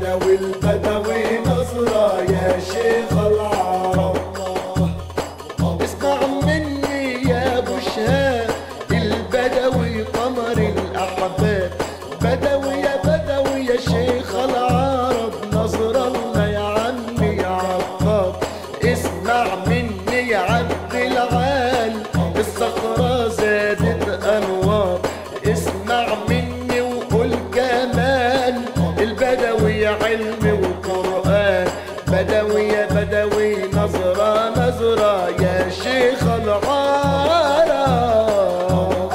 البدوي البدوي نصرة يا شيخ العرب. اسمع مني يا ابو شهاب البدوي قمر الاحباب، بدوي يا بدوي يا شيخ العرب، نصر الله يا عمي يا عقاب. اسمع مني يا عبد العال الصخرة زادت انوار، اسمع مني وقول كمان البدوي علم وقرآن، بدوي يا بدوي نظرة نظرة يا شيخ العرب.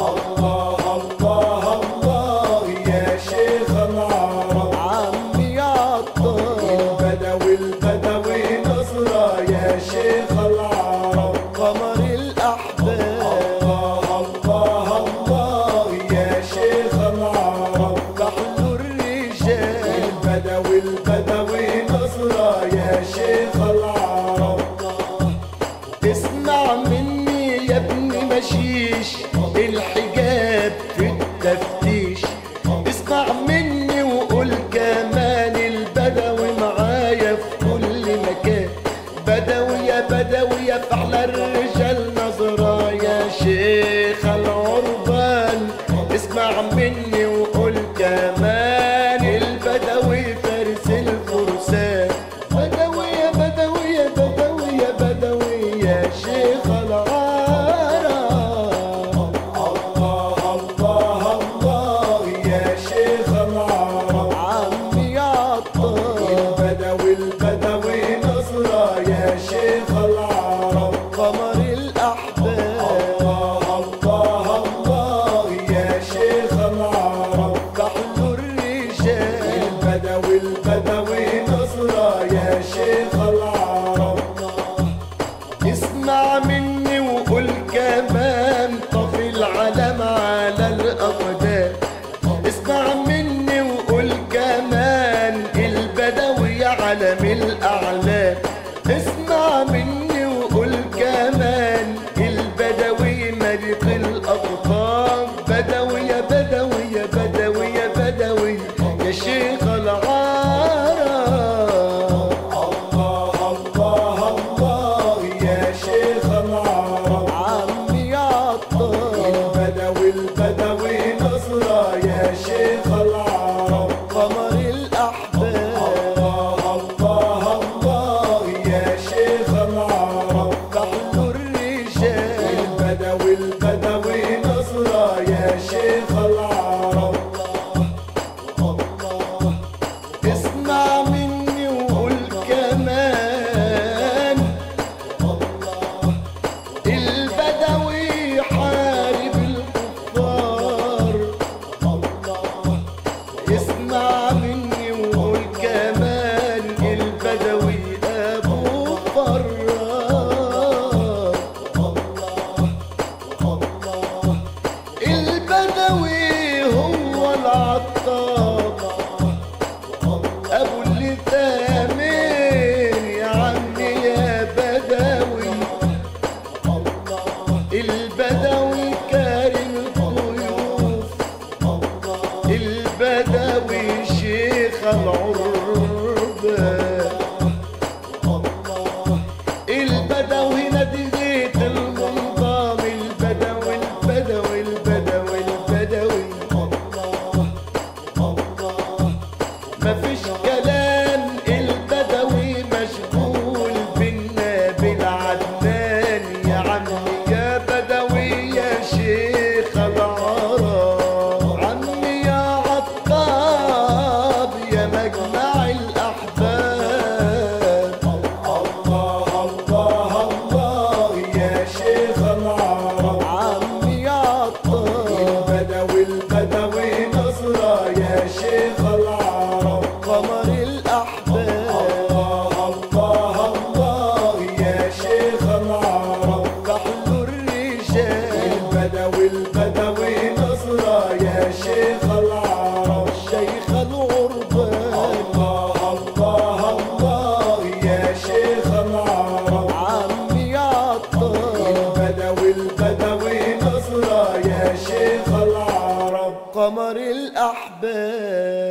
الله الله الله يا شيخ العرب. عمي عطار البدوي البدوي نصرة يا شيخ العرب. قمر الأحباب الله الله يا شيخ العرب. كحل الرجال البدوي البدوي نصرة يا شيخ العرب. اسمع مني يا ابني مشيش الحجاب في التفتيش، اسمع مني وقول كمان البدوي معايا في كل مكان، بدوي يا بدوي يا فعل الرجال نظرة يا شيخ العربان. اسمع مني وقول كمان البدوي فارس الفرسان، بدوي يا بدوي يا بدوي يا بدوي يا شيخ العرب. الله الله الله يا شيخ العرب. عمي عطار البدوي البدوي نصرة يا شيخ العرب. قمر الأحباب الله الله يا شيخ العرب. كحل الرجال البدوي البدوي نصرة يا شيخ العرب. اسمع مني وقول كمان طفي العلم على الأقدام، اسمع مني وقول كمان البدوي علم الأعلام، اسمع مني وقول كمان البدوي ملك الأقطار، بدوي يا بدوي يا بدوي يا بدوي يا شيخ العرب. الله الله يا شيخ العرب. عمي عطار البدوي البدوي نصرة يا شيخ العرب. قمر الأحباب الله الله يا شيخ العرب. كحل الرجال البدوي البدوي نصرة يا شيخ العرب. اسمع مني وقول كمان البدوي حارب الكفار، اسمع مني وقول كمان البدوي ابو فرار، البدوي هو العطار ابو اللي ثامن يا عمي يا بدوي، البدوي كارم الضيوف، البدوي شيخ العربة، البدوي ندغيت المنظام، البدوي البدوي البدوي البدوي مفيش كلام، البدوي مشغول بالنبي العدنان، يا عمي يا بدوي يا شيخ العرب، عمي يا عطاب يا مجمع الأحباب. الله الله يا شيخ العرب. عمي عطاب البدوي البدوي نصرة يا شيخ العرب. قمر الأحباب الله يا شيخ العرب. كحل الرجال البدوي البدوي نصرة يا شيخ العرب. شيخ الغربان الله يا شيخ العرب. عمي عطار البدوي البدوي نصرة يا شيخ العرب. قمر الأحباب.